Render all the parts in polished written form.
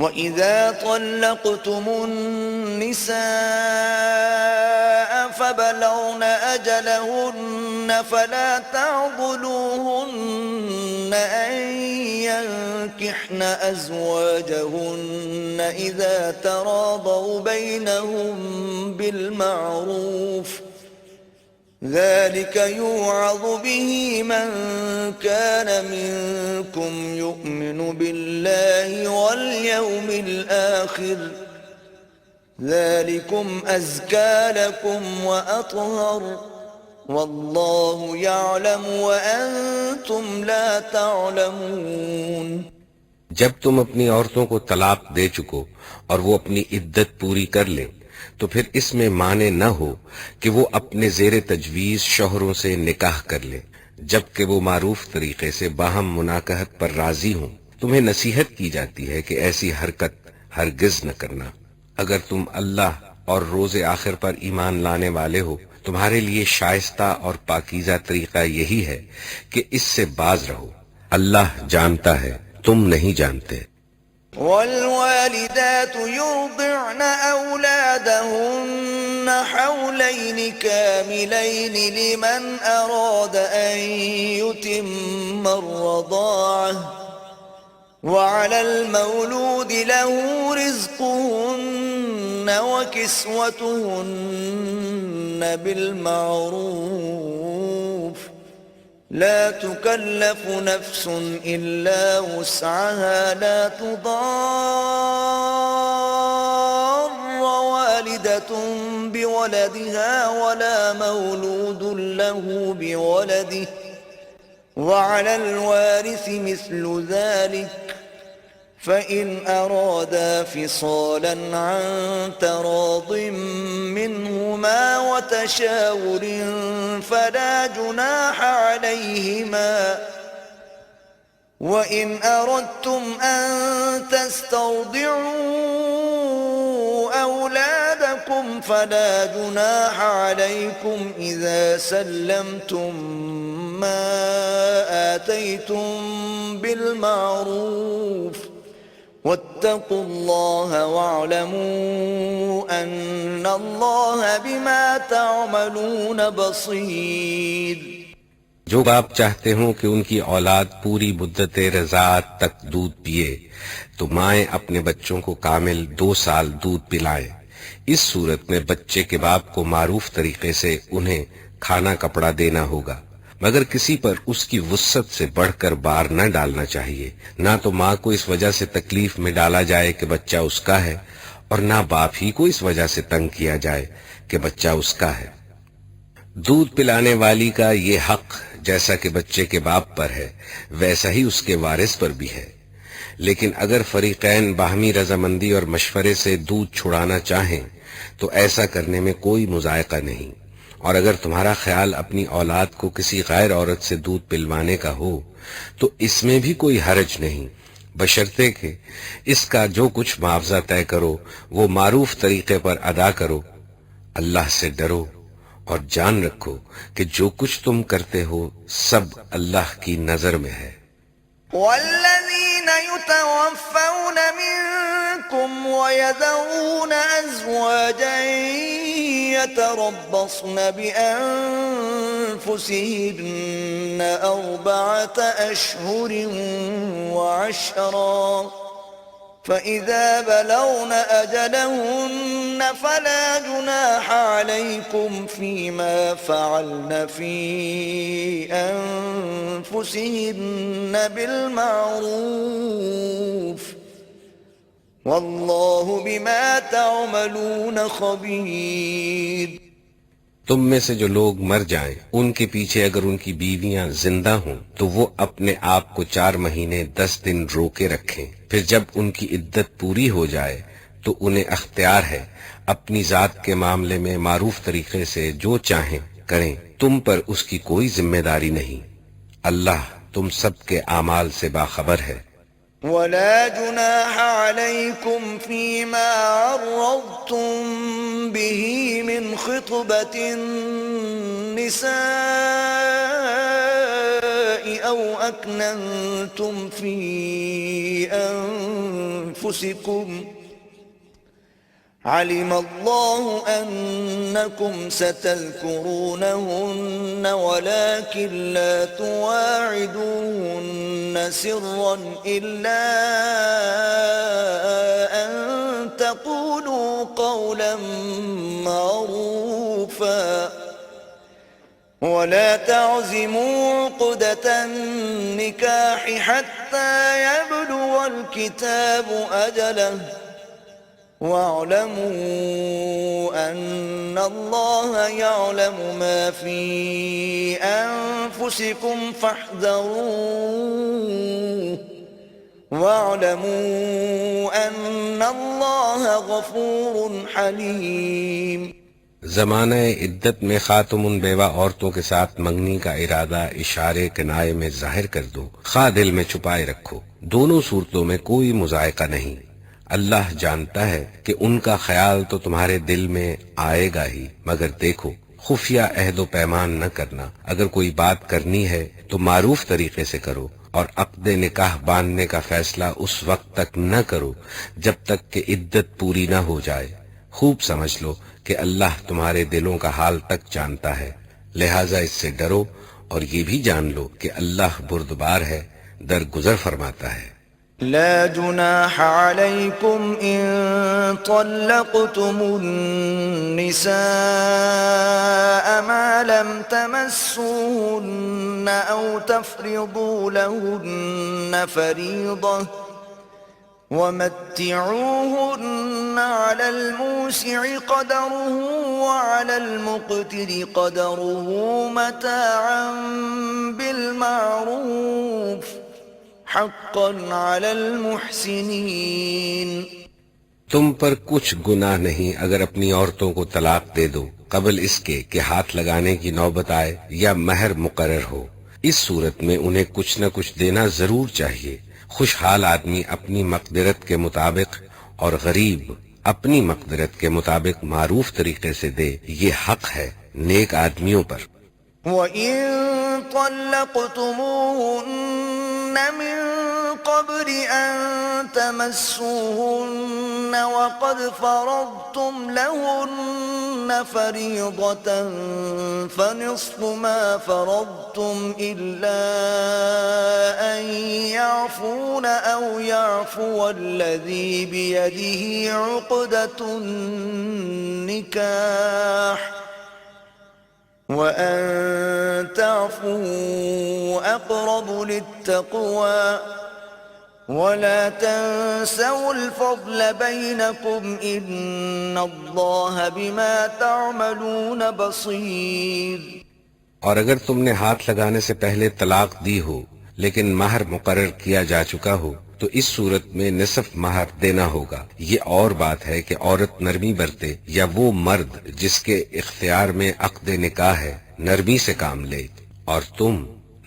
وَإِذَا طَلَّقْتُمُ النِّسَاءَ فَبَلَغْنَ أَجَلَهُنَّ فَلَا تَعْضُلُوهُنَّ أَن يَنكِحْنَ أَزْوَاجَهُنَّ إِذَا تَرَاضَوْا بَيْنَهُم بِالْمَعْرُوفِ ۗ ذلك يوعظ به من كان منكم يؤمن بالله واليوم الآخر ذلكم أزكى لكم وأطهر والله يعلم وأنتم لا تعلمون। जब तुम अपनी औरतों को तलाक दे चुको और वो अपनी इद्दत पूरी कर लें तो फिर इसमें माने न हो कि वो अपने जेर तजवीज शौहरों से निकाह कर ले, जबकि वो मारूफ तरीके से बाहम मुनाकहत पर राजी हों। तुम्हें नसीहत की जाती है कि ऐसी हरकत हरगिज न करना। अगर तुम अल्लाह और रोज़े आखिर पर ईमान लाने वाले हो, तुम्हारे लिए शाइस्ता और पाकीज़ा तरीका यही है कि इससे बाज रहो। अल्लाह जानता है, तुम नहीं जानते। والوالدات يرضعن أولادهن حولين كاملين لمن أراد أن يتم الرضاعة وعلى المولود له رزقهن وكسوتهن بالمعروف لا تكلف نفس إلا وسعها لا تضار والدة بولدها ولا مولود له بولده وعلى الوارث مثل ذلك فإن أرادا فصالا عن تراض منهما وتشاور فلا جناح عليهما وإن أردتم أن تسترضعوا أولادكم فلا جناح عليكم إذا سلمتم ما آتيتم بالمعروف واتقوا الله واعلموا أن الله بما تعملون بصير। जो बाप चाहते हों कि उनकी औलाद पूरी मुद्दत रज़ाअत तक दूध पिए तो माएं अपने बच्चों को कामिल 2 साल दूध पिलाएं। इस सूरत में बच्चे के बाप को मारूफ तरीके से उन्हें खाना कपड़ा देना होगा, मगर किसी पर उसकी वुस्सत से बढ़कर बार न डालना चाहिए। ना तो माँ को इस वजह से तकलीफ में डाला जाए कि बच्चा उसका है, और ना बाप ही को इस वजह से तंग किया जाए कि बच्चा उसका है। दूध पिलाने वाली का ये हक जैसा कि बच्चे के बाप पर है, वैसा ही उसके वारिस पर भी है। लेकिन अगर फरीकैन बाहमी रजामंदी और मशवरे से दूध छुड़ाना चाहें तो ऐसा करने में कोई मुजायका नहीं। और अगर तुम्हारा ख्याल अपनी औलाद को किसी गैर औरत से दूध पिलवाने का हो तो इसमें भी कोई हरज नहीं, बशर्ते कि इसका जो कुछ मुआवजा तय करो वो मारूफ तरीके पर अदा करो। अल्लाह से डरो और जान रखो कि जो कुछ तुम करते हो सब अल्लाह की नजर में है। والذين يتوفون منكم ويذرون أزواجا يتربصن بأنفسهن 4 أشهر وعشرا فإذا بلغن أجلهن فلا جناح عليكم فيما فعلن في أنفسهن بالمعروف والله بما تعملون خبير। तुम में से जो लोग मर जाएं, उनके पीछे अगर उनकी बीवियां जिंदा हों तो वो अपने आप को 4 महीने 10 दिन रोके रखें। फिर जब उनकी इद्दत पूरी हो जाए तो उन्हें अख्तियार है अपनी जात के मामले में मारूफ तरीके से जो चाहें करें। तुम पर उसकी कोई जिम्मेदारी नहीं। अल्लाह तुम सब के आमाल से बाखबर है। ولا جناح عليكم فيما عرضتم به من خطبة النساء أو أكننتم في أنفسكم علم الله أنكم ستذكرونهن ولكن لا تواعدوهن سرا إلا أن تقولوا قولا معروفا ولا تعزموا عقدة النكاح حتى يبلغ الكتاب أجله واعلموا أن الله يعلم ما في أنفسكم فاحذروه واعلموا أن الله غفور حليم। ज़माने इद्दत में खातुमुन बेवा औरतों के साथ मंगनी का इरादा इशारे किनाये में जाहिर कर दो, खा दिल में छुपाए रखो। दोनों सूरतों में कोई मुजायका नहीं। अल्लाह जानता है कि उनका ख्याल तो तुम्हारे दिल में आएगा ही, मगर देखो खुफिया अहदो पैमान न करना। अगर कोई बात करनी है तो मारूफ तरीके से करो और अक़्दे निकाह बांधने का फैसला उस वक्त तक न करो जब तक कि इद्दत पूरी न हो जाए। खूब समझ लो कि अल्लाह तुम्हारे दिलों का हाल तक जानता है, लिहाजा इससे डरो और ये भी जान लो कि अल्लाह बुर्दबार है, दरगुजर फरमाता है। لا جناح عليكم إن طلقتم النساء ما لم تمسوهن أو تفرضوا لهن فريضة ومتعوهن على الموسع قدره وعلى المقتر قدره متاعا بالمعروف حقا على المحسنين। तुम पर कुछ गुनाह नहीं अगर अपनी औरतों को तलाक दे दो कबल इसके कि हाथ लगाने की नौबत आए या महर मुकर्रर हो। इस सूरत में उन्हें कुछ न कुछ देना जरूर चाहिए। खुशहाल आदमी अपनी मकदरत के मुताबिक और गरीब अपनी मकदरत के मुताबिक मारूफ तरीके से दे, ये हक है नेक आदमियों पर। وَإِن طَلَّقْتُمُوهُنَّ مِن قَبْلِ أَن تَمَسُّوهُنَّ وَقَدْ فَرَضْتُمْ لَهُنَّ فَرِيضَةً فَنِصْفُ مَا فَرَضْتُمْ إِلَّا أَن يَعْفُونَ أَوْ يَعْفُوَ الَّذِي بِيَدِهِ عُقْدَةُ النِّكَاحِ وأن تعفوا أقرب للتقوى ولا تنسوا الفضل بينكم إن الله بما تعملون بصير। और अगर तुमने हाथ लगाने से पहले तलाक दी हो लेकिन महर मुकर्रर किया जा चुका हो तो इस सूरत में निसफ महर देना होगा। ये और बात है कि औरत नरमी बरते या वो मर्द जिसके इख्तियार में अक़्दे निकाह है नरमी से काम ले और तुम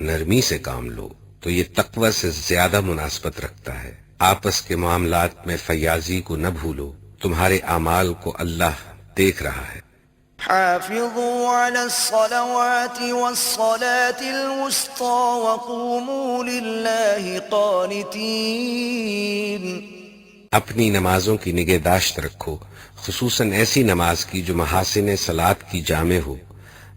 नरमी से काम लो तो ये तक़वा से ज्यादा मुनासबत रखता है। आपस के मामलात में फयाजी को न भूलो, तुम्हारे अमाल को अल्लाह देख रहा है। حافظوا على الصلوات والصلاة الوسطى وقوموا لله قانتين। अपनी नमाजों की निगहदाश्त रखो, खुसूसन ऐसी नमाज की जो महासिन सलात की जामे हो।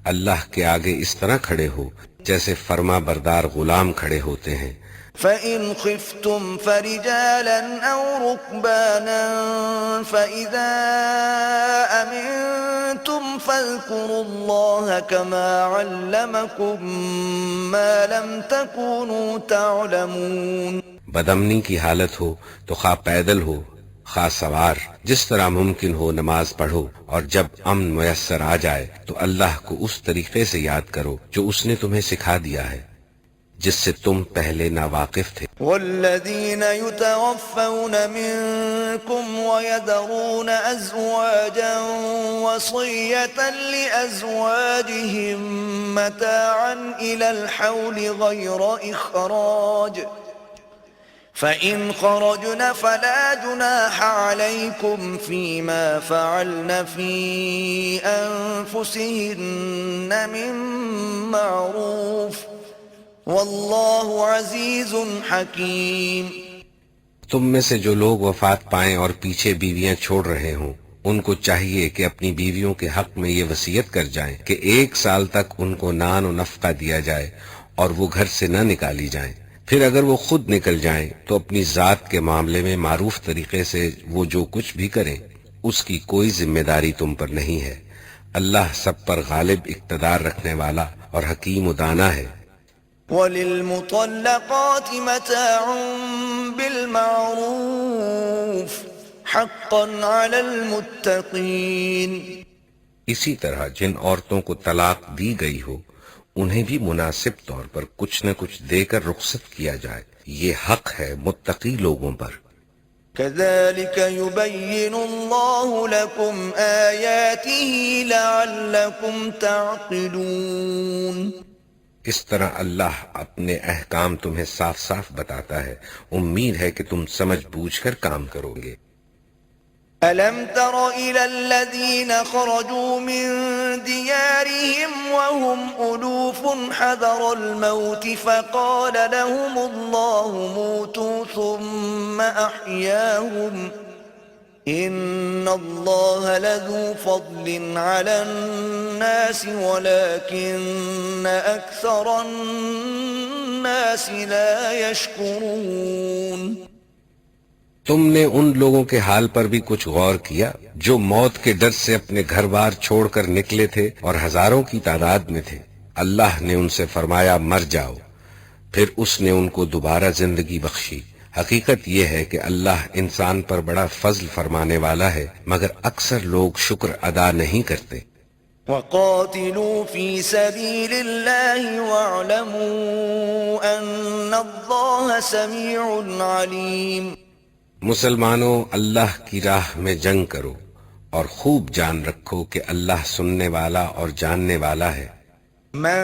अल्लाह के आगे इस तरह खड़े हो जैसे फरमा बरदार गुलाम खड़े होते हैं। فإن خفتم فرجالا أو ركبانا فإذا أمنتم فاذكروا الله كما علمكم ما لم تكونوا تعلمون। बदअमनी की हालत हो तो खा पैदल हो खा सवार, जिस तरह मुमकिन हो नमाज पढ़ो और जब अमन मुयस्सर आ जाए तो अल्लाह को उस तरीके से याद करो जो उसने तुम्हें सिखा दिया है जिससे तुम पहले नावाकिफ थे। वल्लज़ीन युतवफ़्फ़ौन मिनकुम वयदरून अज़वाजन वसिय्यतन लिअज़वाजिहिम मताअन इलल हौल गैर इख़राज फ़इन ख़रजन फ़ला जुनाह अलैकुम फ़ीमा फ़अल्न फ़ी अनफ़ुसिहिन्न मिन मअरूफ़ वल्लाहु अज़ीज़ुन हकीम। तुम में से जो लोग वफात पाएं और पीछे बीवियां छोड़ रहे हों, उनको चाहिए कि अपनी बीवियों के हक में ये वसीयत कर जाएं कि 1 साल तक उनको नान और नफका दिया जाए और वो घर से न निकाली जाएं। फिर अगर वो खुद निकल जाएं तो अपनी जात के मामले में मारूफ तरीके से वो जो कुछ भी करें, उसकी कोई जिम्मेदारी तुम पर नहीं है। अल्लाह सब पर गालिब इक्तदार रखने वाला और हकीम उदाना है। वलिल्मुतल्लक़ाति मताउन बिलमारूफ हक़्क़न अलल मुत्तक़ीन। इसी तरह जिन औरतों को तलाक दी गई हो, उन्हें भी मुनासिब तौर पर कुछ न कुछ देकर रुखसत किया जाए। ये हक है मुत्तकी लोगों पर। कज़ालिक युबय्यिनुल्लाहु लकुम आयातिही लअल्लकुम तअक़िलून। इस तरह अल्लाह अपने अहकाम तुम्हें साफ साफ बताता है। उम्मीद है कि तुम समझ बूझकर काम करोगे। अलम तरो इलल्लज़ीन खरजू मिन दियारिहिम वहुम उलूफुन हज़रल मौत फ़क़ाल लहुमुल्लाहु मूतू सुम्मा अह्याहुम इन्नल्लाह लज़ू फ़ज़लिन अलन्नासि वलाकिन्न अक्सरन्नासि ला यशकुरून। तुमने उन लोगों के हाल पर भी कुछ गौर किया जो मौत के डर से अपने घर बार छोड़कर निकले थे और हजारों की तादाद में थे। अल्लाह ने उनसे फरमाया मर जाओ, फिर उसने उनको दोबारा जिंदगी बख्शी। हकीकत यह है कि अल्लाह इंसान पर बड़ा फजल फरमाने वाला है, मगर अक्सर लोग शुक्र अदा नहीं करते। वक़ातिलू फी सबीलिल्लाहि वअलमू अन्नल्लाह समीउन अलीम। मुसलमानों, अल्लाह की राह में जंग करो और खूब जान रखो कि अल्लाह सुनने वाला और जानने वाला है। मन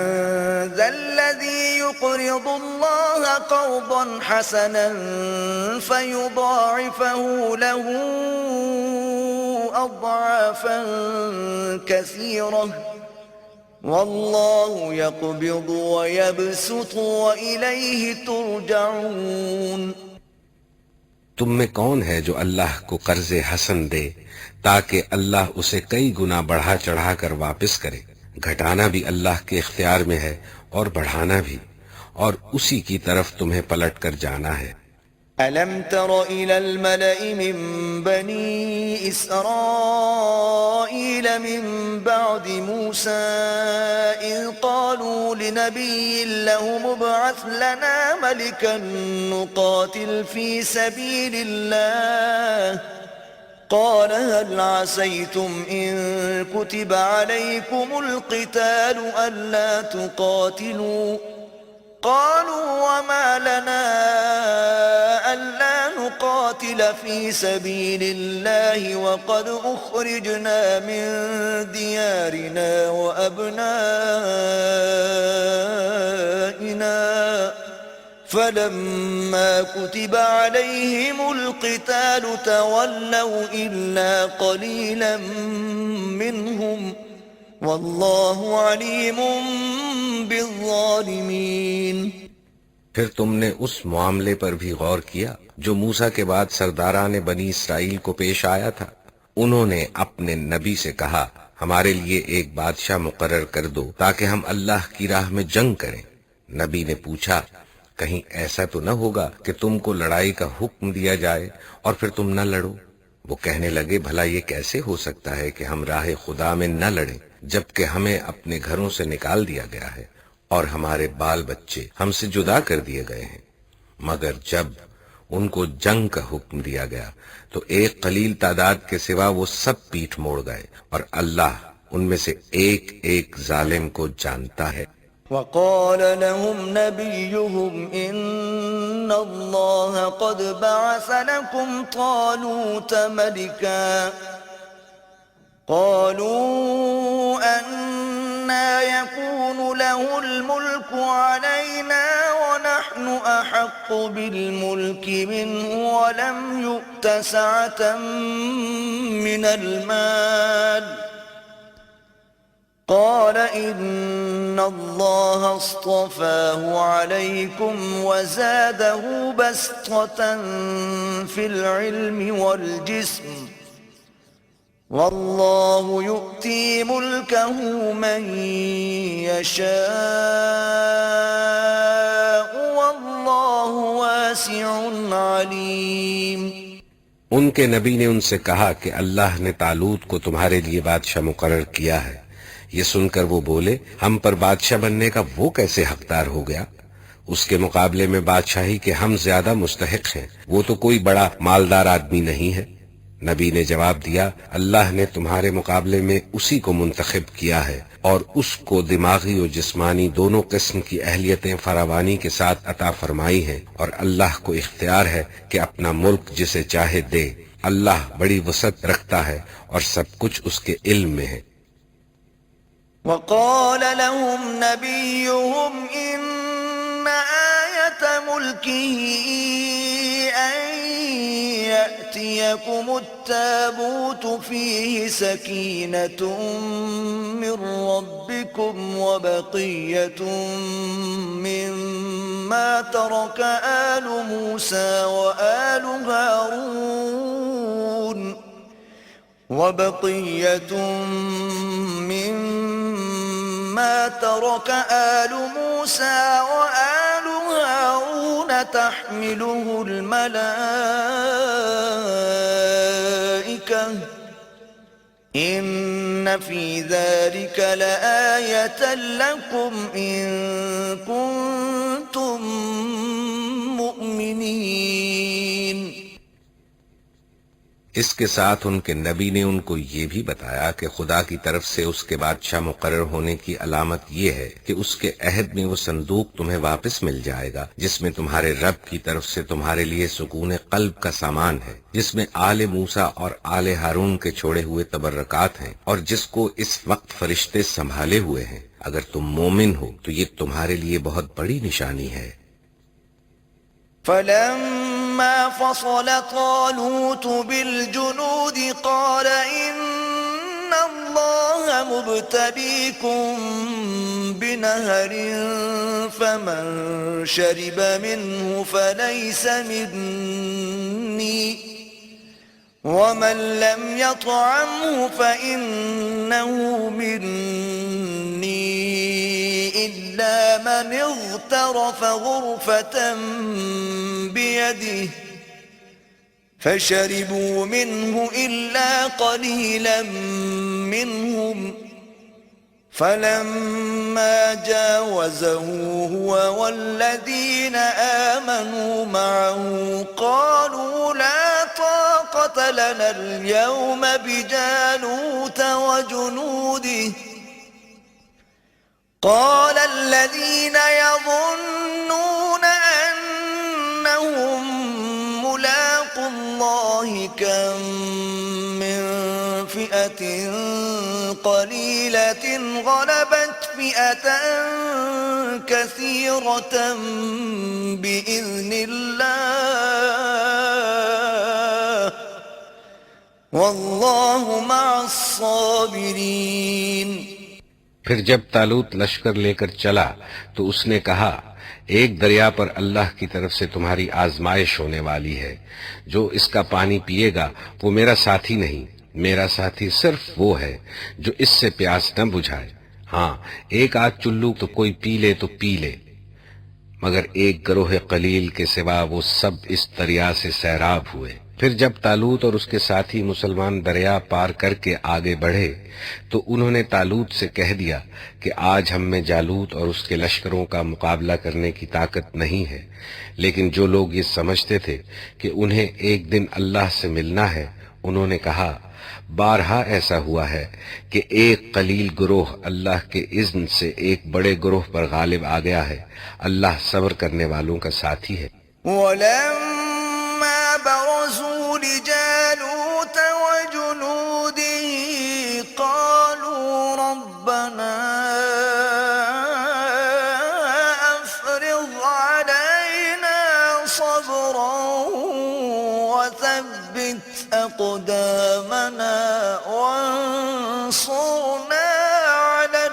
ज़ल्लज़ी युक़रिदुल्लाह क़र्ज़न हसनन फ़युضाዒफ़हु लहू अज़आफ़न कसीरह वल्लाहु यक़बिज़ु व यबसुतु व इलैहि तुरजऊन। तुम में कौन है जो अल्लाह को कर्ज़े हसन दे ताकि अल्लाह उसे कई गुना बढ़ा चढ़ा कर वापस करे। घटाना भी अल्लाह के इख्तियार में है और बढ़ाना भी, और उसी की तरफ तुम्हें पलट कर जाना है। अलम तरो इलल मलइ मिन बनी इसराईल मिन बअदि मूसा इज़ क़ालू लिनबिय्यिन लहु मुब्अथ लना मलिकन नुक़ातिल फी सबीलिल्लाह قال هل عسيتم إن كتب عليكم القتال ألا تقاتلوا قالوا وما لنا ألا نقاتل في سبيل الله وقد أخرجنا من ديارنا وأبنائنا فلما كتب عليهم القتال تولوا إلا قليلا منهم والله عليم بالظالمين। फिर तुमने उस मामले पर भी गौर किया जो मूसा के बाद सरदारान बनी इसराइल को पेश आया था। उन्होंने अपने नबी से कहा, हमारे लिए एक बादशाह मुकर्रर कर दो ताकि हम अल्लाह की राह में जंग करें। नबी ने पूछा, कहीं ऐसा तो न होगा कि तुमको लड़ाई का हुक्म दिया जाए और फिर तुम न लड़ो। वो कहने लगे, भला ये कैसे हो सकता है कि हम राह खुदा में न लड़ें जबकि हमें अपने घरों से निकाल दिया गया है और हमारे बाल बच्चे हमसे जुदा कर दिए गए हैं। मगर जब उनको जंग का हुक्म दिया गया तो एक कलील तादाद के सिवा वो सब पीठ मोड़ गए, और अल्लाह उनमें से एक एक जालिम को जानता है। وقال لهم نبيهم إن الله قد بعث لكم طالوت ملكا قالوا أنى يكون له الملك علينا ونحن أحق بالملك منه ولم يؤت سعة من المال قال إن الله اصطفاه عليكم وزاده بسطة في العلم والجسم والله يؤتي ملكه من يشاء والله واسع عليم। उनके नबी ने उनसे कहा कि अल्लाह ने तालूत को तुम्हारे लिए बादशाह मुकर्रर किया है। ये सुनकर वो बोले, हम पर बादशाह बनने का वो कैसे हकदार हो गया? उसके मुकाबले में बादशाही के हम ज्यादा मुस्तहिक हैं। वो तो कोई बड़ा मालदार आदमी नहीं है। नबी ने जवाब दिया, अल्लाह ने तुम्हारे मुकाबले में उसी को मुंतखब किया है और उसको दिमागी और जिस्मानी दोनों किस्म की अहलियतें फरावानी के साथ अता फरमाई हैं और अल्लाह को इख्तियार है कि अपना मुल्क जिसे चाहे दे। अल्लाह बड़ी वसअत रखता है और सब कुछ उसके इल्म में है। وقال لهم نبيهم إن آية ملكه أن يأتيكم التابوت فيه سكينة من ربكم وبقية مما ترك آل موسى وآل هارون مما ترك آل موسى وآل هارون تحمله الملائكة إن في ذلك لآية لكم إن كنتم مؤمنين। इसके साथ उनके नबी ने उनको ये भी बताया कि खुदा की तरफ से उसके बादशाह मुकर्रर होने की अलामत ये है कि उसके अहद में वो संदूक तुम्हें वापस मिल जाएगा जिसमें तुम्हारे रब की तरफ से तुम्हारे लिए सुकून कल्ब का सामान है, जिसमें आले मूसा और आले हारून के छोड़े हुए तबर्रकात हैं और जिसको इस वक्त फरिश्ते संभाले हुए हैं। अगर तुम मोमिन हो तो ये तुम्हारे लिए बहुत बड़ी निशानी है। فلما فصل طالوت بالجنود قال إن الله مبتليكم بنهر فمن شرب منه فليس مني ومن لم يطعمه فإنه مني إلا من اغترف غرفة بيده فشربوا منه إلا قليلا منهم فلما جاوزه هو والذين آمنوا معه قالوا لا طاقة لنا اليوم بجالوت وجنوده قال الذين يظنون أنهم ملاقو الله كم من فئة قليلة غلبت فئة كثيرة بإذن الله والله مع الصابرين। फिर जब तालूत लश्कर लेकर चला तो उसने कहा, एक दरिया पर अल्लाह की तरफ से तुम्हारी आजमाइश होने वाली है। जो इसका पानी पिएगा वो मेरा साथी नहीं, मेरा साथी सिर्फ वो है जो इससे प्यास न बुझाए। हाँ, एक आध चुल्लू तो कोई पी ले तो पी ले, मगर एक गरोह कलील के सिवा वो सब इस दरिया से सैराब हुए। फिर जब तालूत और उसके साथी मुसलमान दरिया पार करके आगे बढ़े तो उन्होंने तालूत से कह दिया कि आज हम में जालूत और उसके लश्करों का मुकाबला करने की ताकत नहीं है। लेकिन जो लोग ये समझते थे कि उन्हें एक दिन अल्लाह से मिलना है, उन्होंने कहा, बारहा ऐसा हुआ है कि एक कलील गुरोह अल्लाह के इज़्न से एक बड़े गुरोह पर गालिब आ गया है। अल्लाह सब्र करने वालों का साथी है। برزوا لجالوت وجنوده قالوا ربنا أفرغ علينا صبرا وثبت أقدامنا وانصرنا على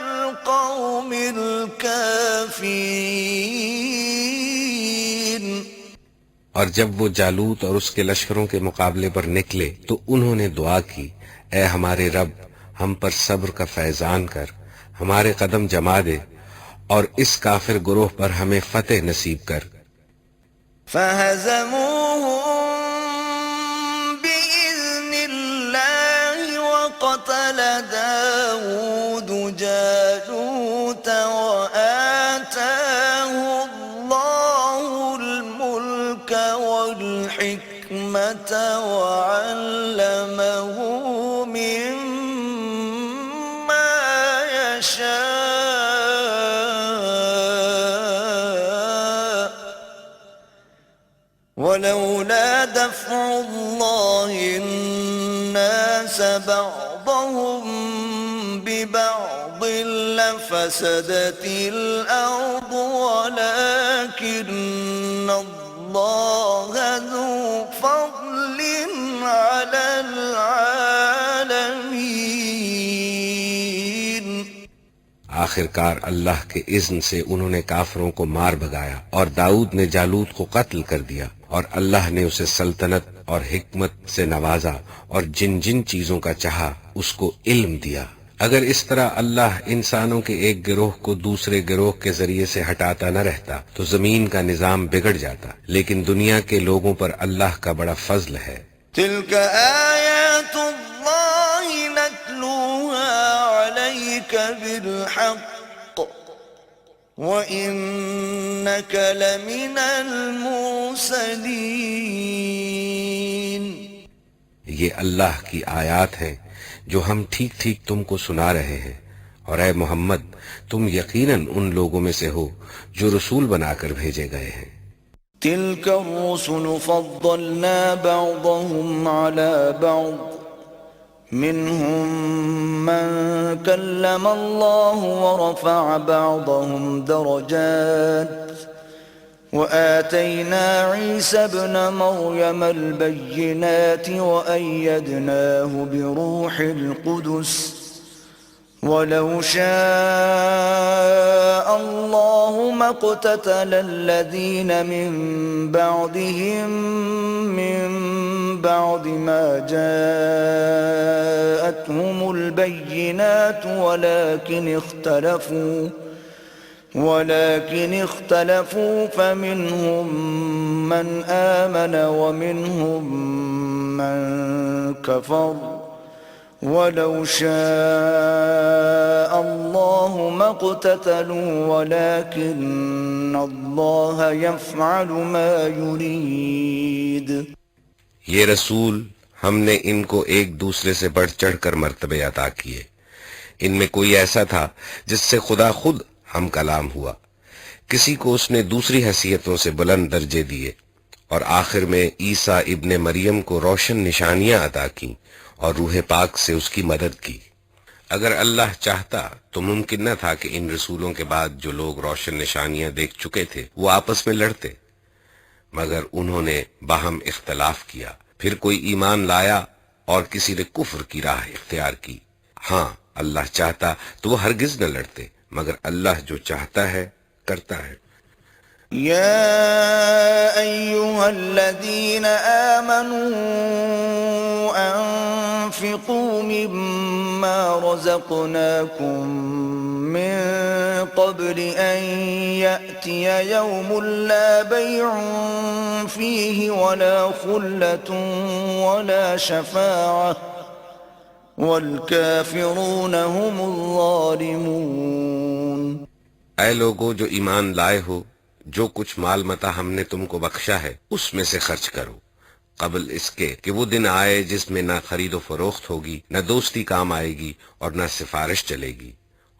और जब वो जालूत और उसके लश्करों के मुकाबले पर निकले तो उन्होंने दुआ की, ए हमारे रब, हम पर सब्र का फैजान कर, हमारे कदम जमा दे और इस काफिर गुरोह पर हमें फतेह नसीब कर। فهزموهم بإذن الله وقتل داود جالوت وآتاه الله الملك والحكمة وعلمه مما يشاء ولولا دفع الله الناس بعضهم ببعض لفسدت الأرض ولكن الله ذو فضل على العالمين। आखिरकार अल्लाह के इज़्न से उन्होंने काफरों को मार भगाया और दाऊद ने जालूत को कत्ल कर दिया और अल्लाह ने उसे सल्तनत और हिकमत से नवाजा और जिन जिन चीजों का चाहा उसको इल्म दिया। अगर इस तरह अल्लाह इंसानों के एक गिरोह को दूसरे गिरोह के जरिए से हटाता न रहता तो जमीन का निजाम बिगड़ जाता, लेकिन दुनिया के लोगों पर अल्लाह का बड़ा फजल है। तिल्क आयातुल्लाहि नत्लूहा अलैक बिलहक़ व इन्नक लमिनल मुरसलीन। ये अल्लाह की आयात है जो हम ठीक ठीक तुमको सुना रहे हैं, और ए मोहम्मद, तुम यकीनन उन लोगों में से हो जो रसूल बनाकर भेजे गए हैं। तिल्क अर्रुसुल फद्दलना बअदहुम अला बअद मिनहुम मन कल्लम अल्लाह व रफ़अ बअदहुम दरजात وآتينا عيسى ابن مريم البينات وأيدناه بروح القدس ولو شاء الله ما اقتتل الذين من بعدهم من بعد ما جاءتهم البينات ولكن اختلفوا فمنهم من آمن ومنهم من كفر ولو شاء الله ما اقتتلوا ولكن الله يفعل ما يريد। ये रसूल हमने इनको एक दूसरे से बढ़ चढ़कर मर्तबे अता किए। इनमें कोई ऐसा था जिससे खुदा खुद हम कलाम हुआ, किसी को उसने दूसरी हैसियतों से बुलंद दर्जे दिए, और आखिर में ईसा इब्ने मरियम को रोशन निशानियां अता की और रूह पाक से उसकी मदद की। अगर अल्लाह चाहता तो मुमकिन न था कि इन रसूलों के बाद जो लोग रोशन निशानियां देख चुके थे वो आपस में लड़ते, मगर उन्होंने बाहम इख्तलाफ किया। फिर कोई ईमान लाया और किसी ने कुफ्र की राह इख्तियार की। हाँ, अल्लाह चाहता तो वो हरगिज न लड़ते, मगर अल्लाह जो चाहता है करता है। या अय्युहल्लज़ीन आमनू अनफ़िक़ू मिम्मा रज़क़नाकुम मिन क़ब्लि अन यअतिय यौमुन ला बैउन फ़ीहि वला ख़ुल्लतुन वला शफ़ाअह वल्काफ़िरून हुमुज़्ज़ालिमून। ऐ लोगो जो ईमान लाए हो, जो कुछ माल मता हमने तुमको बख्शा है उसमें से खर्च करो, कबल इसके कि वो दिन आए जिसमें ना खरीदो फरोख्त होगी, न दोस्ती काम आएगी और न सिफारिश चलेगी,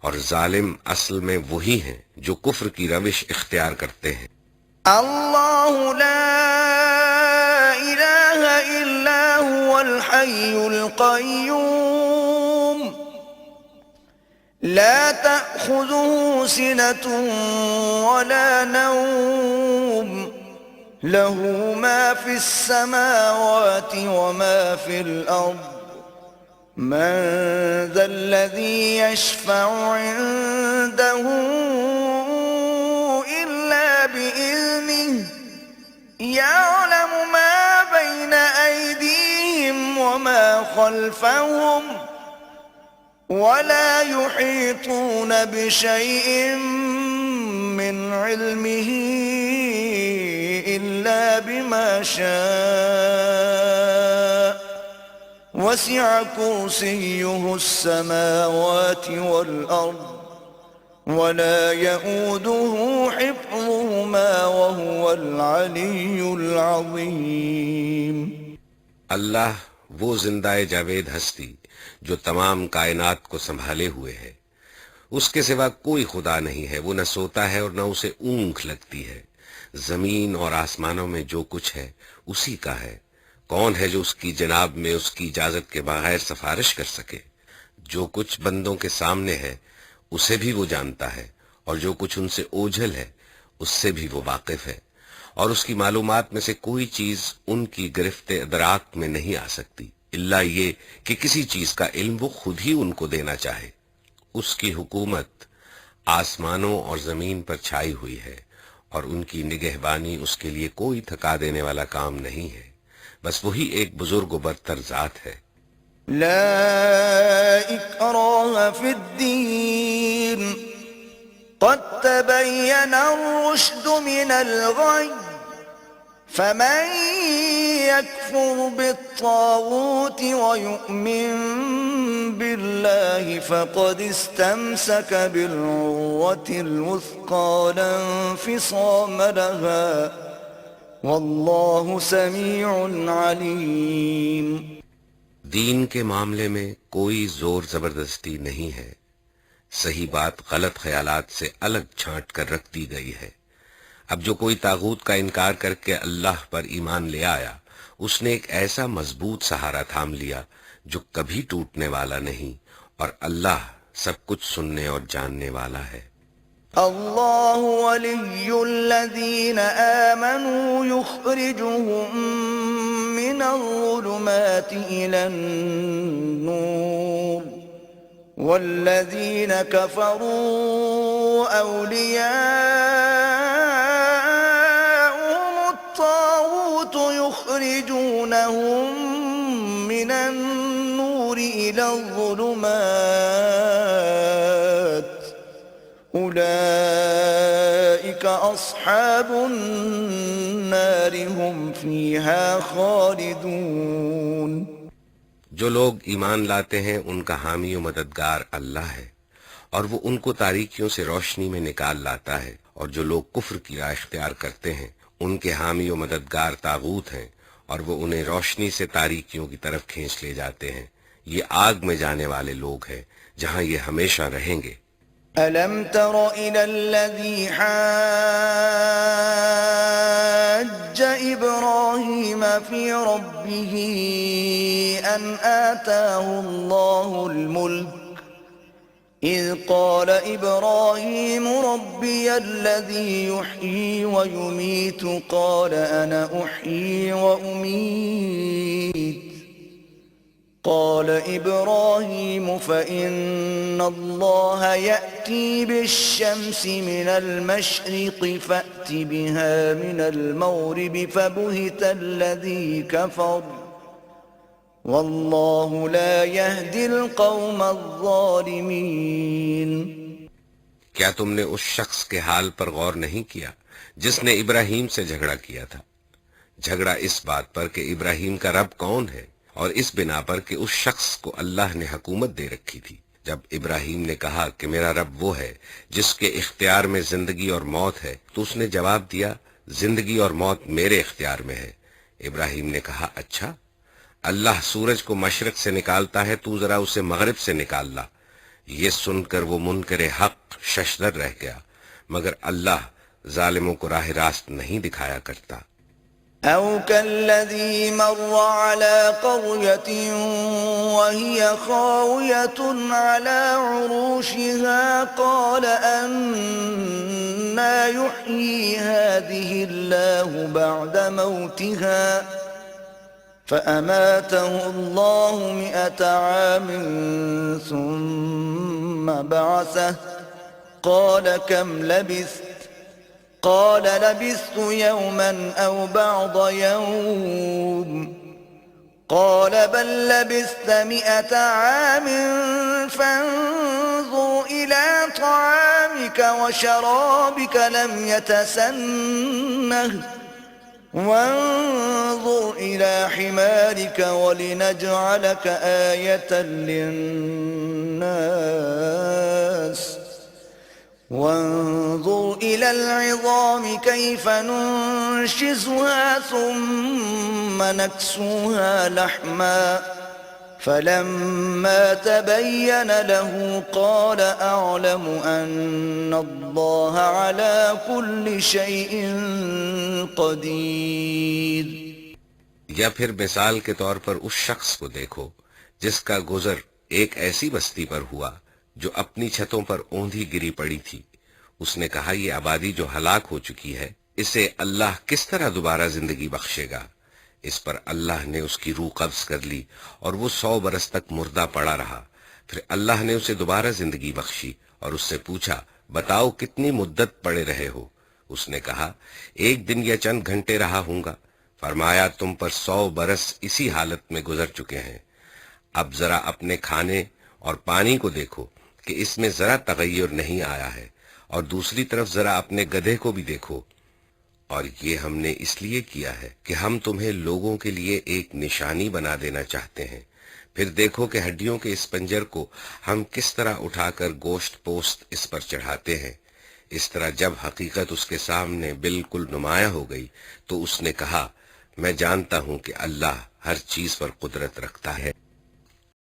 और जालिम असल में वही हैं जो कुफ्र की रविश इख्तियार करते हैं। अल्लाहु ला इलाहा इल्ला हुवल हय्युल क़य्यूम ला तअख़ुज़ुहु सिनतुन वला नौम लहू मा फिस समावाति व मा फिल अर्द मन ज़ल्लज़ी यशफ़अु इन्दहु इल्ला बिइज़्निहि यअलमु خلفهم ولا يحيطون بشيء من علمه إلا بما شاء وسع كرسيه السماوات والأرض ولا يؤوده حفظهما وهو العلي العظيم। अल्लाह वो जिंदाए जावेद हस्ती जो तमाम कायनात को संभाले हुए है, उसके सिवा कोई खुदा नहीं है। वो न सोता है और न उसे ऊँघ लगती है। जमीन और आसमानों में जो कुछ है उसी का है। कौन है जो उसकी जनाब में उसकी इजाजत के बगैर सिफारिश कर सके? जो कुछ बंदों के सामने है उसे भी वो जानता है, और जो कुछ उनसे ओझल है उससे भी वो वाकिफ है, और उसकी मालूमात में से कोई चीज उनकी गिरफ्ते अदराक में नहीं आ सकती, इल्ला ये कि किसी चीज का इल्म वो खुद ही उनको देना चाहे। उसकी हुकूमत आसमानों और जमीन पर छाई हुई है, और उनकी निगहबानी उसके लिए कोई थका देने वाला काम नहीं है। बस वही एक बुजुर्ग बरतर जात है। ला इकराह फिद्दीन क़द तबय्यना रुश्द मिनल गय फमन यकफुर बित्तागूत व युमिन बिल्लाहि फ़क़द इस्तमसक बिलउर्वतिल वुस्क़ा ला इंफ़िसाम लहा वल्लाहु समीउन अलीम। दीन के मामले में कोई जोर जबरदस्ती नहीं है। सही बात गलत ख्यालात से अलग छांट कर रख दी गई है। अब जो कोई तागूत का इनकार करके अल्लाह पर ईमान ले आया, उसने एक ऐसा मजबूत सहारा थाम लिया जो कभी टूटने वाला नहीं, और अल्लाह सब कुछ सुनने और जानने वाला है। अल्लाहु वलियुल्लज़ीना आमनू युख़रिजुहुम मिनज़्ज़ुलुमाति इलन्नूर वल्लज़ीना कफ़रू औलियाउहुमुत्तागूत युख़रिजूनहुम मिनन्नूरि इलज़्ज़ुलुमात उलाइका अस्हाबुन नार हुम फीहा खालिदून। जो लोग ईमान लाते हैं उनका हामी और मददगार अल्लाह है, और वो उनको तारीकियों से रोशनी में निकाल लाता है। और जो लोग कुफ्र की राह इख्तियार करते हैं उनके हामी और मददगार तागूत हैं, और वो उन्हें रोशनी से तारीकियों की तरफ खींच ले जाते हैं। ये आग में जाने वाले लोग हैं जहां ये हमेशा रहेंगे। अलम तरो इलल्लज़ी हज्ज इब्राहीम फी रब्बिही अन आताहु अल्लाहुल मुल्क इज़ क़ाल इब्राहीम रब्बियल्लज़ी युह्यी व युमीतु क़ाल अना उह्यी व उमीत قال إبراهيم فإن الله يأتي بالشمس من المشرق فأت بها من المغرب فبهت الذي كفر والله لا يهدي القوم الظالمين। क्या तुमने उस शख्स के हाल पर गौर नहीं किया जिसने इब्राहीम से झगड़ा किया था? झगड़ा इस बात पर कि इब्राहीम का रब कौन है, और इस बिना पर कि उस शख्स को अल्लाह ने हुकूमत दे रखी थी। जब इब्राहीम ने कहा कि मेरा रब वो है जिसके इख्तियार में जिंदगी और मौत है, तो उसने जवाब दिया, जिंदगी और मौत मेरे इख्तियार में है। इब्राहीम ने कहा, अच्छा, अल्लाह सूरज को मशरक से निकालता है, तू जरा उसे मगरिब से निकाल ला। ये सुनकर वो मुनकरे हक शशदर रह गया, मगर अल्लाह जालिमों को राह रास्त नहीं दिखाया करता। أو كالذي مر على قرية وهي خاوية على عروشها قال أنى يحيي هذه الله بعد موتها فأماته الله 100 عام ثم بعثه قال كم لبثت قال لبثت يوما أو بعض يوم قال بل لبثت 100 عام فانظر إلى طعامك وشرابك لم يتسنه وانظر إلى حمارك ولنجعلك آية للناس وانظر إلى العظام كيف ننشزها ثم نكسوها لحما فلما تبين له قال أعلم أن الله على كل شيء قدير। या फिर मिसाल के तौर पर उस शख्स को देखो जिसका गुजर एक ऐसी बस्ती पर हुआ जो अपनी छतों पर ओंधी गिरी पड़ी थी। उसने कहा, ये आबादी जो हलाक हो चुकी है, इसे अल्लाह किस तरह दोबारा जिंदगी बख्शेगा। इस पर अल्लाह ने उसकी रूह कब्ज कर ली और वो 100 बरस तक मुर्दा पड़ा रहा। फिर अल्लाह ने उसे दोबारा जिंदगी बख्शी और उससे पूछा, बताओ कितनी मुद्दत पड़े रहे हो। उसने कहा, 1 दिन या चंद घंटे रहा हूंगा। फरमाया, तुम पर 100 बरस इसी हालत में गुजर चुके हैं। अब जरा अपने खाने और पानी को देखो कि इसमें जरा तगय्युर नहीं आया है, और दूसरी तरफ जरा अपने गधे को भी देखो। और ये हमने इसलिए किया है कि हम तुम्हें लोगों के लिए एक निशानी बना देना चाहते हैं। फिर देखो कि हड्डियों के इस पंजर को हम किस तरह उठाकर गोश्त पोस्त इस पर चढ़ाते हैं। इस तरह जब हकीकत उसके सामने बिल्कुल नुमाया हो गई तो उसने कहा, मैं जानता हूं कि अल्लाह हर चीज पर कुदरत रखता है।